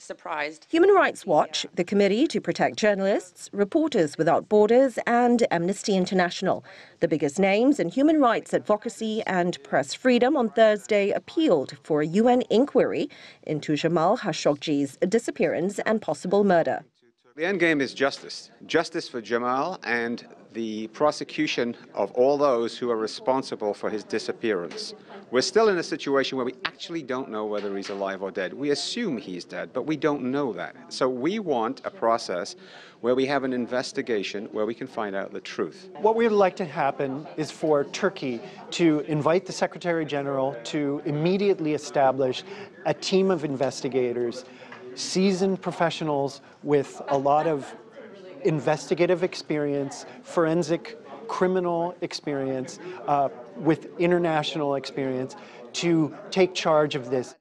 surprised. Human Rights Watch, the Committee to Protect Journalists, Reporters Without Borders and Amnesty International, the biggest names in human rights advocacy and press freedom, on Thursday appealed for a UN inquiry into Jamal Khashoggi's disappearance and possible murder. The end game is justice. Justice for Jamal and the prosecution of all those who are responsible for his disappearance. We're still in a situation where we actually don't know whether he's alive or dead. We assume he's dead, but we don't know that. So we want a process where we have an investigation where we can find out the truth. What we would like to happen is for Turkey to invite the Secretary General to immediately establish a team of investigators, seasoned professionals with a lot of investigative experience, forensic criminal experience, with international experience, to take charge of this.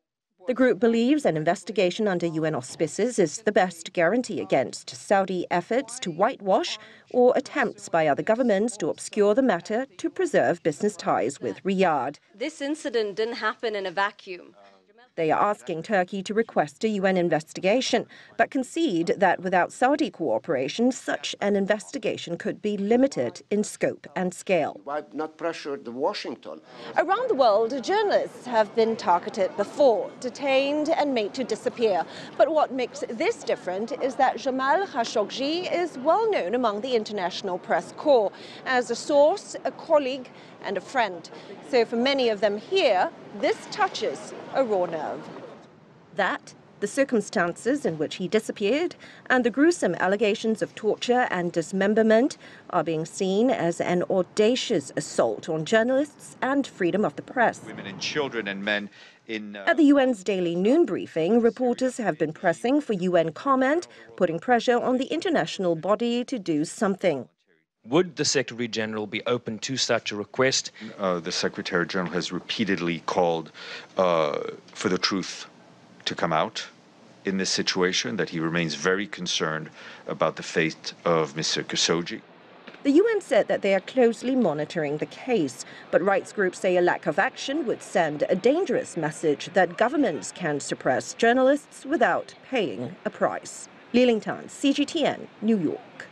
The group believes an investigation under UN auspices is the best guarantee against Saudi efforts to whitewash or attempts by other governments to obscure the matter to preserve business ties with Riyadh. This incident didn't happen in a vacuum. They are asking Turkey to request a UN investigation, but concede that without Saudi cooperation, such an investigation could be limited in scope and scale. Why not pressure Washington? Around the world, journalists have been targeted before, detained and made to disappear. But what makes this different is that Jamal Khashoggi is well known among the international press corps as a source, a colleague and a friend. So for many of them here, this touches a raw nerve. That, the circumstances in which he disappeared, and the gruesome allegations of torture and dismemberment are being seen as an audacious assault on journalists and freedom of the press. Women and children and men At the UN's daily noon briefing, reporters have been pressing for UN comment, putting pressure on the international body to do something. Would the Secretary General be open to such a request? The Secretary General has repeatedly called for the truth to come out in this situation, that he remains very concerned about the fate of Mr. Khashoggi. The UN said that they are closely monitoring the case, but rights groups say a lack of action would send a dangerous message that governments can suppress journalists without paying a price. Liling Tan, CGTN, New York.